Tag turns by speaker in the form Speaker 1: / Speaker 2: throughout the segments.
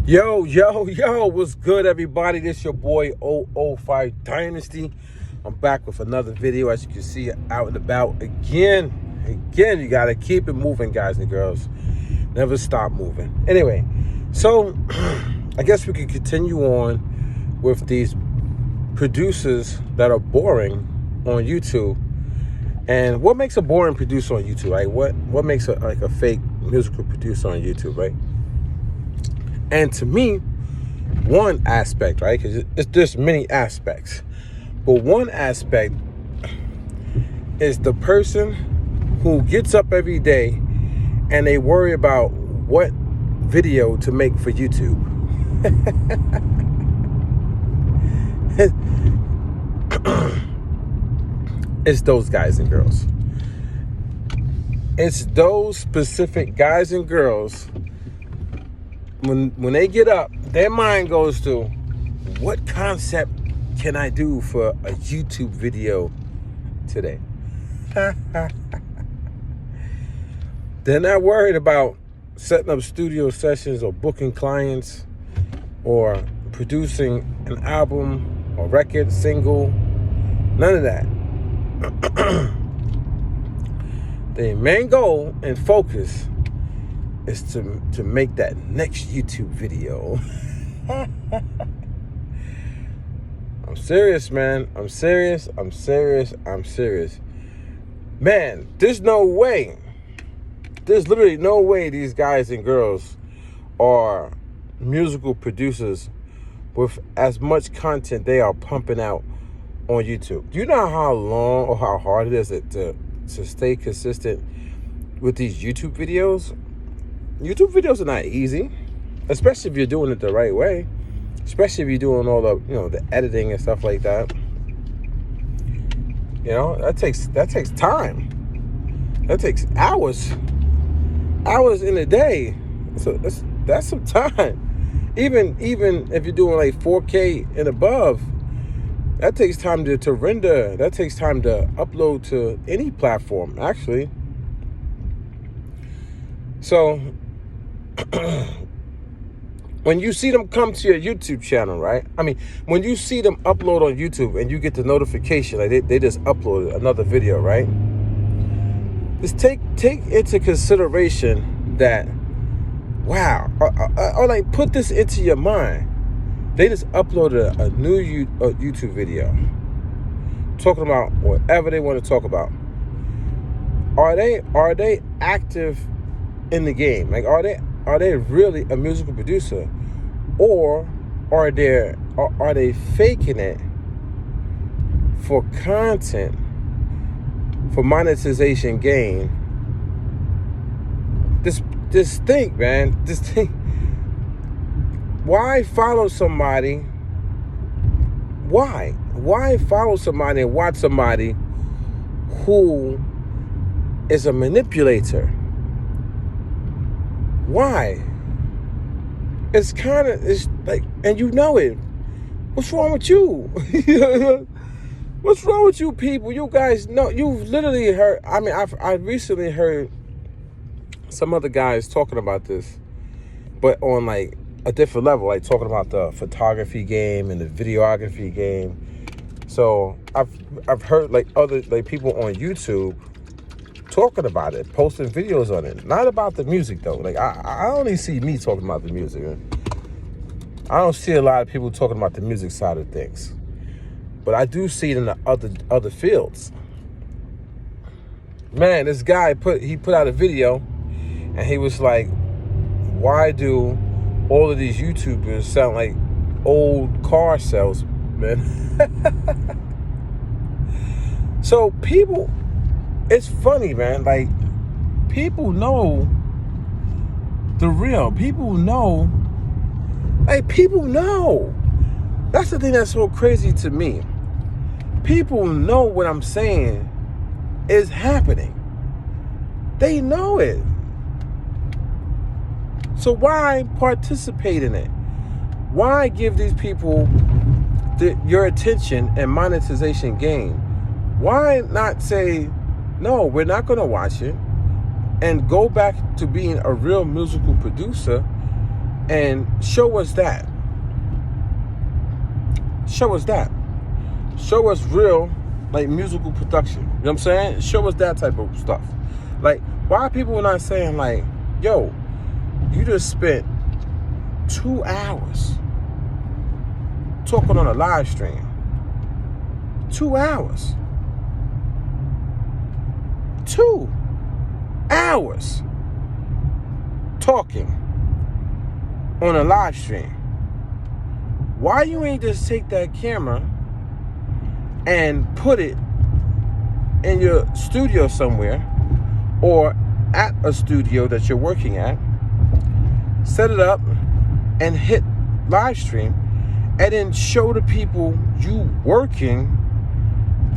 Speaker 1: Yo, what's good, everybody? This your boy 005 Dynasty. I'm back with another video. As you can see, out and about again. You gotta keep it moving, guys and girls. Never stop moving. Anyway, so I guess we can continue on with these producers that are boring on YouTube. And what makes a boring producer on YouTube, right? What makes a fake musical producer on YouTube, right? And to me, one aspect, right? Because there's many aspects, but one aspect is the person who gets up every day and they worry about what video to make for YouTube. It's those guys and girls. It's those specific guys and girls. When they get up, their mind goes to, what concept can I do for a YouTube video today? They're not worried about setting up studio sessions or booking clients or producing an album or record, single, none of that. The main goal and focus is to make that next YouTube video. I'm serious, man. I'm serious. Man, there's no way. There's literally no way these guys and girls are musical producers with as much content they are pumping out on YouTube. Do you know how long or how hard it is to stay consistent with these YouTube videos? YouTube videos are not easy, especially if you're doing it the right way, especially if you're doing all the, the editing and stuff like that. That takes time. That takes hours in a day. So that's some time. Even if you're doing like 4K and above, that takes time to render. That takes time to upload to any platform, actually. So when you see them come to your YouTube channel, right? I mean, when you see them upload on YouTube and you get the notification, like they just uploaded another video, right? Just take into consideration that, wow, or like put this into your mind. They just uploaded a new YouTube video talking about whatever they want to talk about. Are they active in the game? Like, are they really a musical producer, or are they faking it for content, for monetization gain? Just think, man. Just think. Why follow somebody? Why follow somebody and watch somebody who is a manipulator? Why? It's like, and you know it. What's wrong with you? What's wrong with you people? You guys know, you've literally heard, I mean, I recently heard some other guys talking about this, but on like a different level, like talking about the photography game and the videography game. So I've heard like other people on YouTube talking about it, posting videos on it. Not about the music though. Like I only see me talking about the music. I don't see a lot of people talking about the music side of things. But I do see it in the other fields. Man, this guy put out a video and he was like, why do all of these YouTubers sound like old car salesmen? So people, it's funny, man. Like, people know the real. People know. Like, people know. That's the thing that's so crazy to me. People know what I'm saying is happening. They know it. So why participate in it? Why give these people your attention and monetization gain? Why not say, no, we're not going to watch it, and go back to being a real musical producer and show us that. Show us that. Show us real, like, musical production. You know what I'm saying? Show us that type of stuff. Like, why are people not saying, like, yo, you just spent 2 hours talking on a live stream. 2 hours. 2 hours talking on a live stream. Why you ain't just take that camera and put it in your studio somewhere, or at a studio that you're working at, set it up and hit live stream, and then show the people you working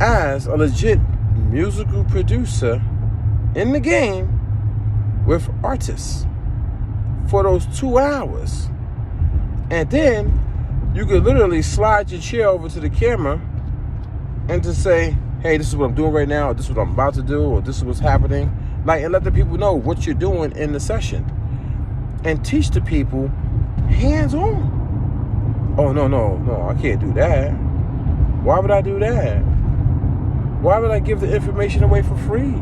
Speaker 1: as a legit musical producer in the game with artists for those 2 hours. And then you could literally slide your chair over to the camera and to say, hey, this is what I'm doing right now, or this is what I'm about to do, or this is what's happening. Like, and let the people know what you're doing in the session. And teach the people hands-on. Oh, no, I can't do that. Why would I do that? Why would I give the information away for free?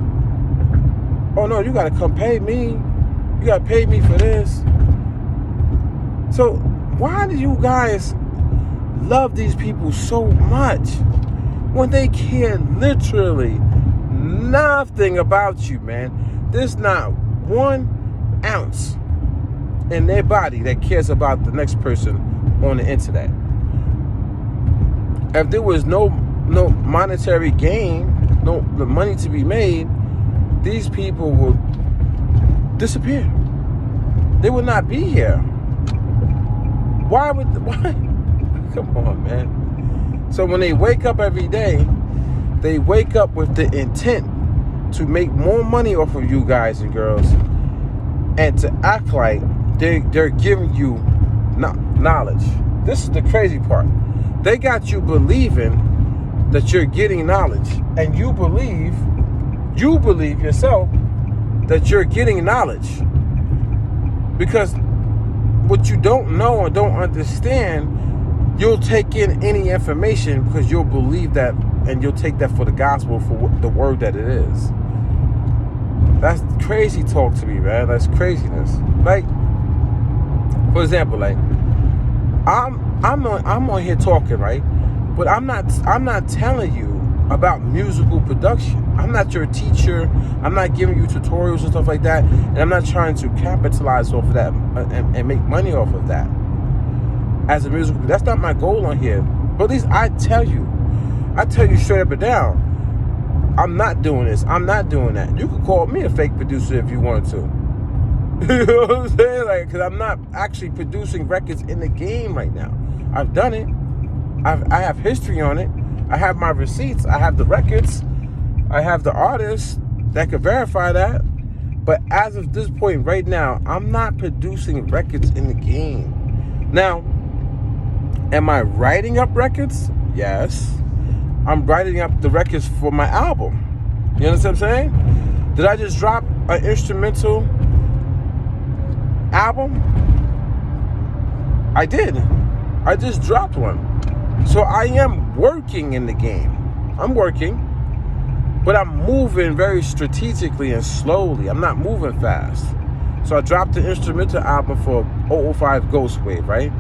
Speaker 1: Oh, no, you got to come pay me. You got to pay me for this. So why do you guys love these people so much when they care literally nothing about you, man? There's not 1 ounce in their body that cares about the next person on the internet. If there was no monetary gain, no money to be made, these people would disappear. They would not be here. Why? Come on, man. So when they wake up every day, they wake up with the intent to make more money off of you guys and girls, and to act like they're giving you knowledge. This is the crazy part. They got you believing that you're getting knowledge, and you believe yourself that you're getting knowledge, because what you don't know or don't understand, you'll take in any information because you'll believe that, and you'll take that for the gospel, for the word that it is. That's crazy talk to me, man. That's craziness. Like, for example, like, I'm on here talking, right? But I'm not telling you about musical production. I'm not your teacher. I'm not giving you tutorials and stuff like that. And I'm not trying to capitalize off of that and make money off of that. As a musical, that's not my goal on here. But at least I tell you straight up and down, I'm not doing this. I'm not doing that. You could call me a fake producer if you want to. You know what I'm saying? Like, because I'm not actually producing records in the game right now. I've done it. I have history on it. I have my receipts. I have the records. I have the artists that could verify that. But as of this point right now, I'm not producing records in the game. Now, am I writing up records? Yes. I'm writing up the records for my album. You understand what I'm saying? Did I just drop an instrumental album? I did. I just dropped one. So I am working in the game. I'm working, but I'm moving very strategically and slowly. I'm not moving fast. So I dropped the instrumental album for 005 Ghost Wav, right?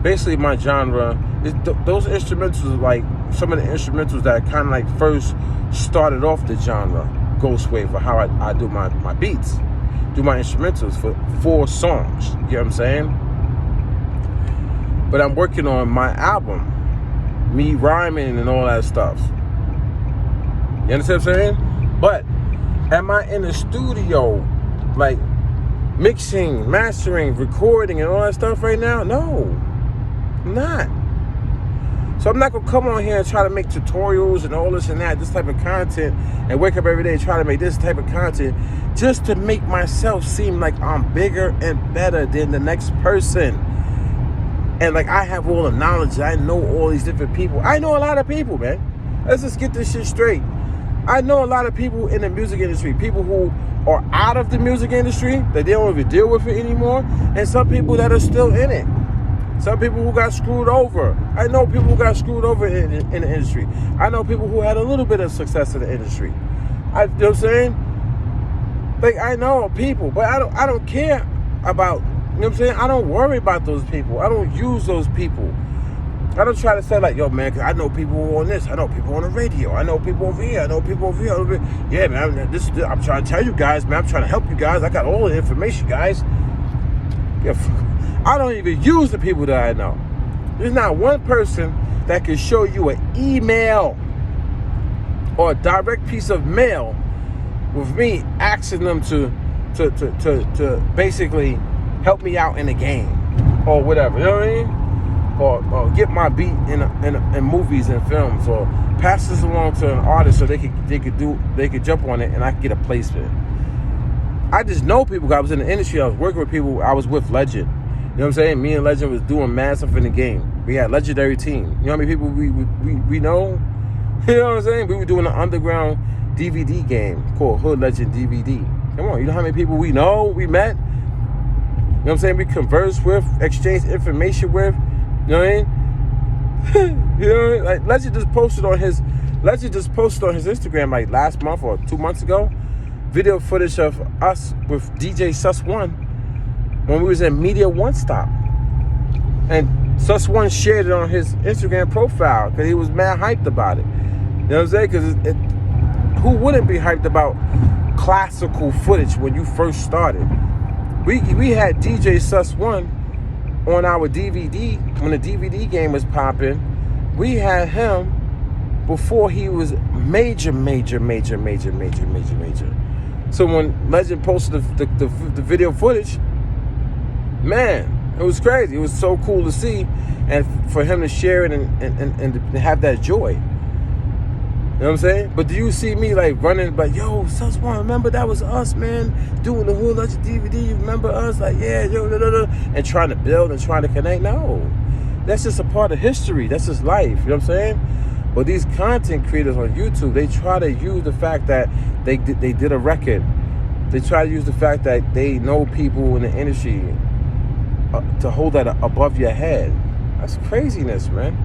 Speaker 1: Basically, my genre is those instrumentals are like some of the instrumentals that kind of like first started off the genre, Ghost Wav, or how I do my beats, do my instrumentals for 4 songs. You know what I'm saying? But I'm working on my album, me rhyming and all that stuff. You understand what I'm saying? But am I in the studio, like mixing, mastering, recording, and all that stuff right now? No, I'm not. So I'm not gonna come on here and try to make tutorials and all this and that, this type of content, and wake up every day and try to make this type of content just to make myself seem like I'm bigger and better than the next person. And like I have all the knowledge, I know all these different people. I know a lot of people, man. Let's just get this shit straight. I know a lot of people in the music industry, people who are out of the music industry, that they don't even deal with it anymore, and some people that are still in it. Some people who got screwed over. I know people who got screwed over in the industry. I know people who had a little bit of success in the industry. You know what I'm saying? Like, I know people, but I don't care about, you know what I'm saying? I don't worry about those people. I don't use those people. I don't try to say like, yo, man, 'cause I know people on this. I know people on the radio. I know people over here. I know people over here. Yeah, man, I'm trying to tell you guys, man. I'm trying to help you guys. I got all the information, guys. Yeah, I don't even use the people that I know. There's not one person that can show you an email or a direct piece of mail with me asking them to basically help me out in a game or whatever. You know what I mean? Or get my beat in movies and films, or pass this along to an artist so they could jump on it and I could get a placement. I just know people. I was in the industry. I was working with people. I was with Legend. You know what I'm saying? Me and Legend was doing mad stuff in the game. We had legendary team. You know how many people we know? You know what I'm saying? We were doing an underground DVD game called Hood Legend DVD. Come on, you know how many people we know, we met? You know what I'm saying? We conversed with, exchanged information with. You know what I mean? You know what I mean? Like Legend just posted on his Instagram like last month or 2 months ago, video footage of us with DJ Sus One when we was in Media One Stop. And Sus One shared it on his Instagram profile because he was mad hyped about it. You know what I'm saying? Because who wouldn't be hyped about classical footage when you first started? We had DJ Sus One on our DVD, when the DVD game was popping. We had him before he was major. So when Legend posted the video footage, man, it was crazy. It was so cool to see, and for him to share it and to have that joy. You know what I'm saying? But do you see me like running like, yo, Sus One, remember that was us, man, doing the whole Legend DVD, you remember us? Like, yeah, yo, and trying to build and trying to connect? No. That's just a part of history. That's just life. You know what I'm saying? But these content creators on YouTube, they try to use the fact that they did a record. They try to use the fact that they know people in the industry to hold that above your head. That's craziness, man.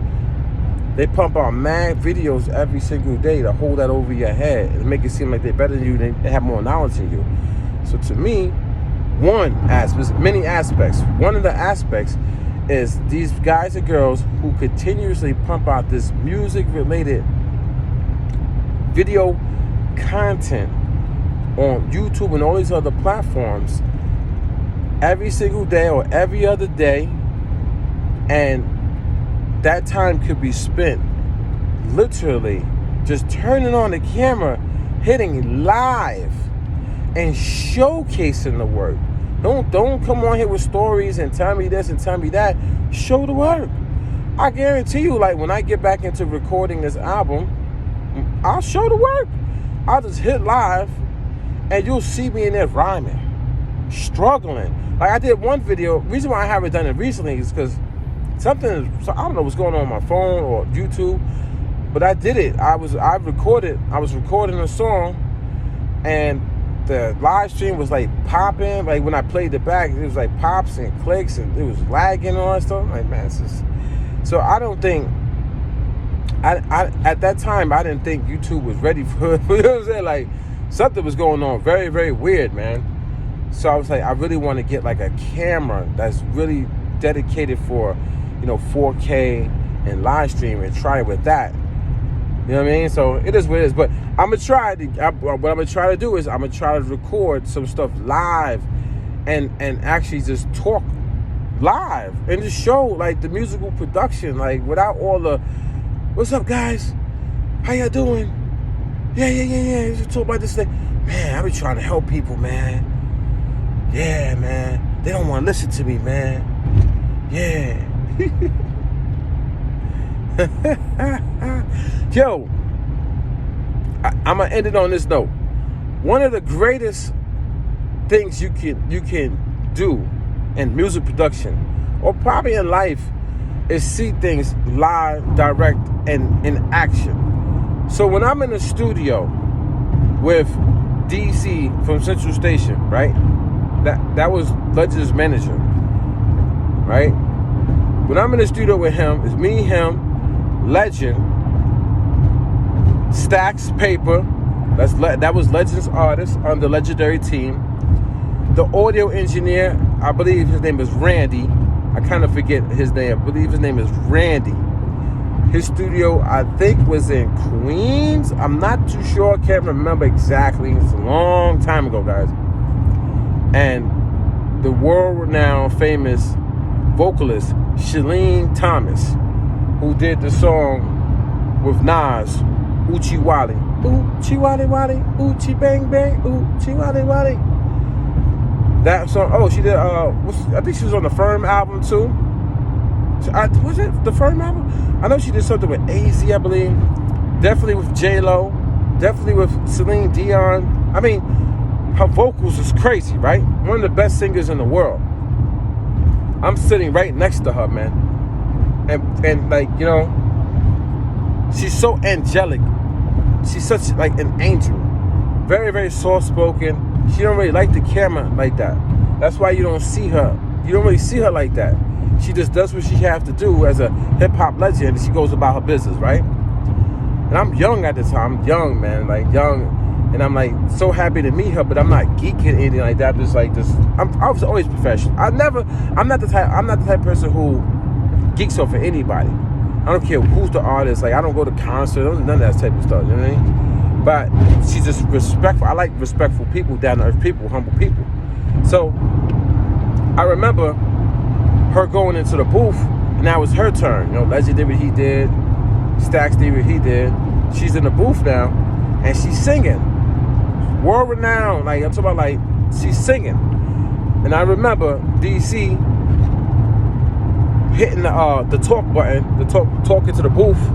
Speaker 1: They pump out mad videos every single day to hold that over your head and make it seem like they're better than you, they have more knowledge than you. So to me, many aspects. One of the aspects is these guys and girls who continuously pump out this music-related video content on YouTube and all these other platforms every single day or every other day, and that time could be spent literally just turning on the camera, hitting live, and showcasing the work. Don't come on here with stories and tell me this and tell me that. Show the work. I guarantee you, like when I get back into recording this album, I'll show the work. I'll just hit live and you'll see me in there rhyming, struggling. Like I did one video. Reason why I haven't done it recently is because I don't know what's going on my phone or YouTube, but I did it. I was recording a song, and the live stream was like popping. Like when I played it back, it was like pops and clicks, and it was lagging and all that stuff. I'm like, man, it's just... So I don't think, at that time, I didn't think YouTube was ready for it. You know what I'm saying? Like something was going on very, very weird, man. So I was like, I really want to get like a camera that's really dedicated for, 4K and live stream and try it with that. You know what I mean? So it is what it is. But I'm going to try. What I'm going to try to do is I'm going to try to record some stuff live and actually just talk live and just show like the musical production, like without all the, what's up guys? How y'all doing? Yeah. Just talk about this thing. Man, I be trying to help people, man. Yeah, man. They don't want to listen to me, man. Yeah. Yo, I'm gonna end it on this note. One of the greatest things you can do in music production, or probably in life, is see things live, direct, and in action. So when I'm in the studio with DC from Central Station, right? That was Legend's manager, right? When I'm in the studio with him, it's me, him, Legend, Stacks Paper. That was Legend's artist on the Legendary team. The audio engineer, I believe his name is Randy. I kind of forget his name. I believe his name is Randy. His studio, I think, was in Queens. I'm not too sure. I can't remember exactly. It's a long time ago, guys. And the world-renowned famous vocalist, Shalene Thomas, who did the song with Nas, Oochie Wally. Oochie Wally Wally, Oochie Bang Bang, Oochie Wally Wally. That song, oh, she did, I think she was on the Firm album too. Was it the Firm album? I know she did something with AZ, I believe. Definitely with J-Lo. Definitely with Celine Dion. I mean, her vocals is crazy, right? One of the best singers in the world. I'm sitting right next to her, man. And like, you know, she's so angelic. She's such like an angel. Very, very soft-spoken. She don't really like the camera like that. That's why you don't see her. You don't really see her like that. She just does what she has to do as a hip-hop legend, and she goes about her business, right? And I'm young at the time. I'm young, man, like young. And I'm like so happy to meet her, but I'm not geeking or anything like that. Just like this, I was always professional. I'm not the type of person who geeks off for anybody. I don't care who's the artist. Like I don't go to concerts, none of that type of stuff. You know what I mean? But she's just respectful. I like respectful people, down to earth people, humble people. So I remember her going into the booth, and now it's her turn. You know, Legend did what he did, Stax did what he did. She's in the booth now, and she's singing. World renowned, like I'm talking about, like she's singing. And I remember DC hitting the talk button, talking to the booth. You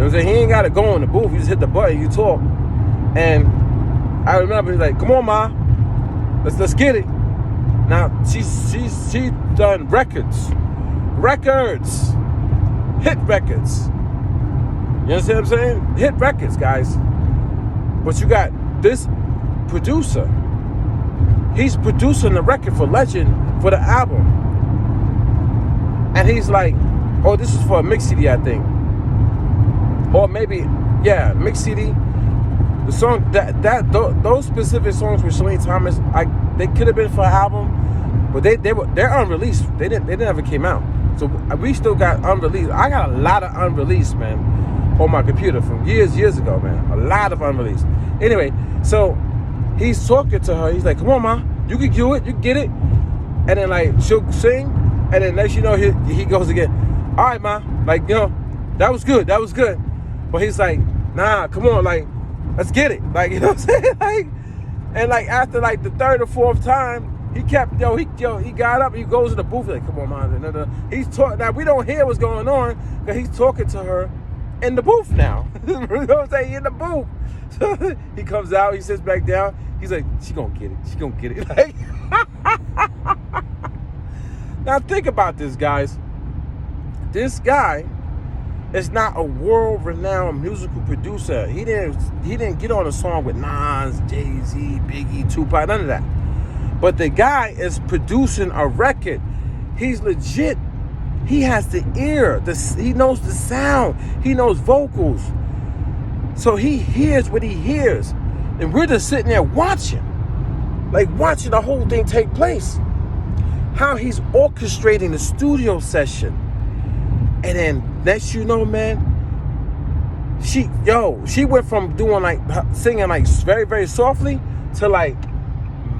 Speaker 1: know what I'm saying? He ain't gotta go in the booth, you just hit the button, you talk. And I remember he's like, come on, Ma, let's get it. Now she's done records, hit records. You understand what I'm saying? Hit records, guys. But you got this producer. He's producing the record for Legend for the album. And he's like, oh, this is for a mix CD, I think. Or maybe, yeah, mix CD. The song, those specific songs with Shalene Thomas, they could have been for an album, but they're unreleased. They never came out. So we still got unreleased. I got a lot of unreleased, man, on my computer from years ago, man. A lot of unreleased. Anyway, so he's talking to her. He's like, come on, Ma, you can do it, you can get it. And then like she'll sing, and then next you know he goes again. All right, Ma, like, you know, that was good. But he's like, nah, come on, like, let's get it. Like, you know what I'm saying? Like, and like after like the third or fourth time, he got up, he goes to the booth, like, come on, man. He's talking. Now we don't hear what's going on because he's talking to her in the booth now. You know what I'm saying? In the booth. So he comes out, he sits back down. He's like, she gonna get it. Like, now think about this, guys. This guy is not a world-renowned musical producer. He didn't get on a song with Nas, Jay-Z, Biggie, Tupac, none of that. But the guy is producing a record. He's legit. He has the ear. He knows the sound. He knows vocals. So he hears what he hears. And we're just sitting there watching the whole thing take place. How he's orchestrating the studio session. And then next you know, man, she went from doing like singing like very, very softly to like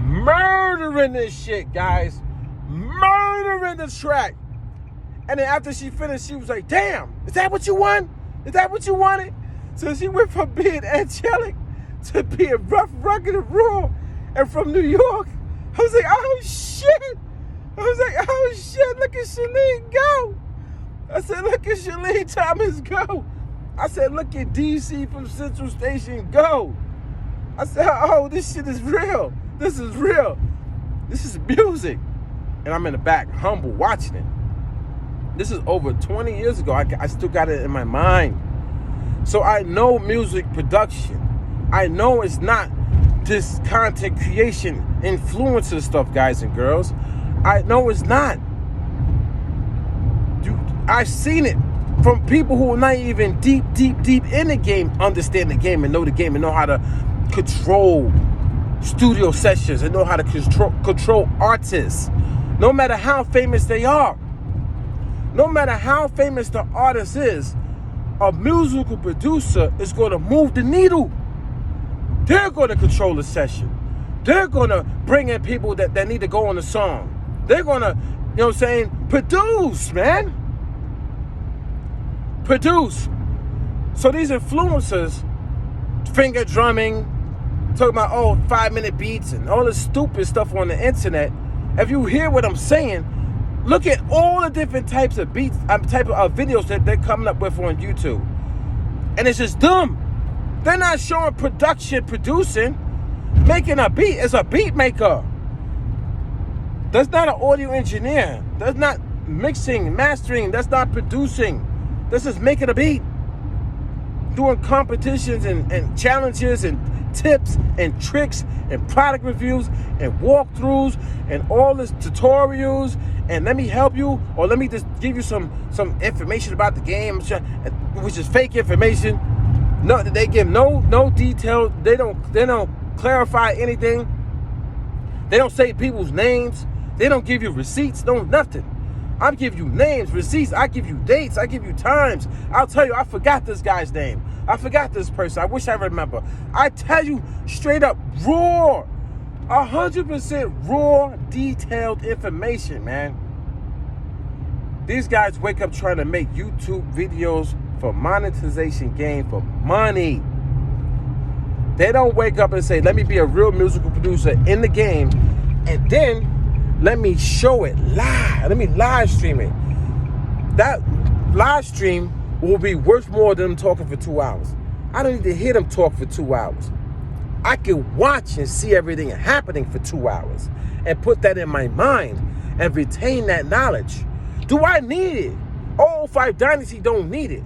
Speaker 1: murdering this shit, guys. Murdering the track. And then after she finished, she was like, damn, is that what you want? Is that what you wanted? So she went from being angelic to being rough, rugged, and raw. And from New York, I was like, oh shit. Look at Shalene go. I said, look at Shalene Thomas go. I said, look at DC from Central Station go. I said, oh, this shit is real. This is real. This is music. And I'm in the back, humble, watching it. This is over 20 years ago. I still got it in my mind. So I know music production. I know it's not this content creation influencer stuff, guys and girls. I know it's not. I've seen it from people who are not even deep in the game, understand the game and know the game and know how to control studio sessions and know how to control artists. No matter how famous they are, no matter how famous the artist is, a musical producer is going to move the needle. They're going to control the session. They're going to bring in people that need to go on the song. They're going to, you know what I'm saying, produce, man. Produce. So these influencers, finger drumming, talking about 5-minute beats and all this stupid stuff on the internet. If you hear what I'm saying, look at all the different types of beats, type of videos that they're coming up with on YouTube. And it's just dumb. They're not showing producing, making a beat. It's a beat maker. That's not an audio engineer. That's not mixing, mastering. That's not producing. This is making a beat. Doing competitions and challenges and tips and tricks and product reviews and walkthroughs and all this tutorials and let me help you, or let me just give you some information about the game, which is fake information. No, they give no detail. They don't clarify anything. They don't say people's names. They don't give you receipts. No nothing. I give you names, receipts. I give you dates. I give you times. I'll tell you, I forgot this guy's name. I forgot this person. I wish I remember. I tell you straight up, raw, 100% raw, detailed information, man. These guys wake up trying to make YouTube videos for monetization gain, for money. They don't wake up and say, let me be a real musical producer in the game, and then let me show it live. Let me live stream it. That live stream will be worth more than them talking for 2 hours. I don't need to hear them talk for 2 hours. I can watch and see everything happening for 2 hours and put that in my mind and retain that knowledge. Do I need it? 005 Dynasty don't need it.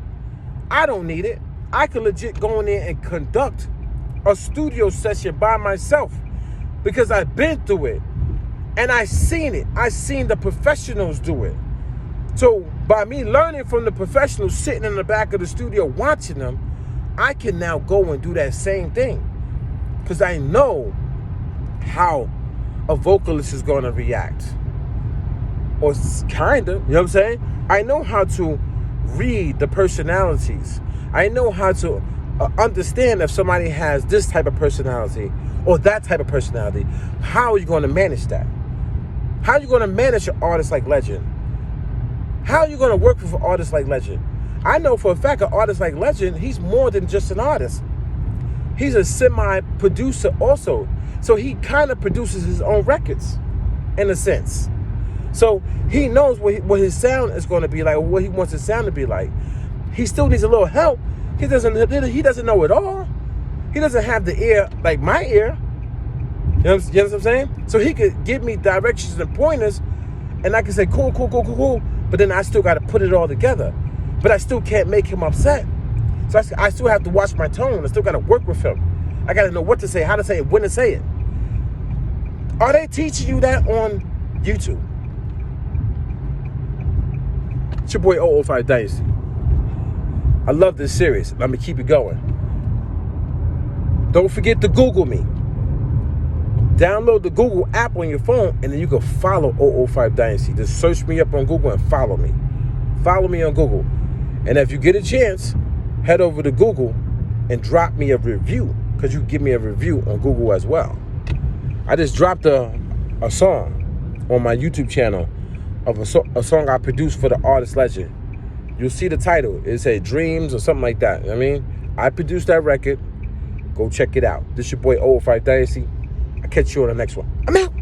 Speaker 1: I don't need it. I can legit go in there and conduct a studio session by myself because I've been through it and I seen it. I seen the professionals do it. So by me learning from the professionals sitting in the back of the studio watching them, I can now go and do that same thing because I know how a vocalist is going to react. Or kind of, you know what I'm saying? I know how to read the personalities. I know how to understand if somebody has this type of personality or that type of personality. How are you going to manage that? How are you going to manage an artist like Legend? How are you going to work with an artist like Legend? I know for a fact an artist like Legend, he's more than just an artist. He's a semi-producer also. So he kind of produces his own records in a sense. So he knows what his sound is going to be like, or what he wants his sound to be like. He still needs a little help. He doesn't know it all. He doesn't have the ear like my ear. You know what I'm saying? So he could give me directions and pointers, and I can say, cool. But then I still got to put it all together. But I still can't make him upset. So I still have to watch my tone. I still got to work with him. I got to know what to say, how to say it, when to say it. Are they teaching you that on YouTube? It's your boy 005 Dynasty. I love this series. Let me keep it going. Don't forget to Google me. Download the Google app on your phone, and then you can follow 005 Dynasty. Just search me up on Google and follow me. Follow me on Google. And if you get a chance, head over to Google and drop me a review, because you can give me a review on Google as well. I just dropped a song on my YouTube channel of a song I produced for the artist Legend. You'll see the title. It says Dreams or something like that. I mean, I produced that record. Go check it out. This your boy 005 Dynasty. I'll catch you on the next one. I'm out.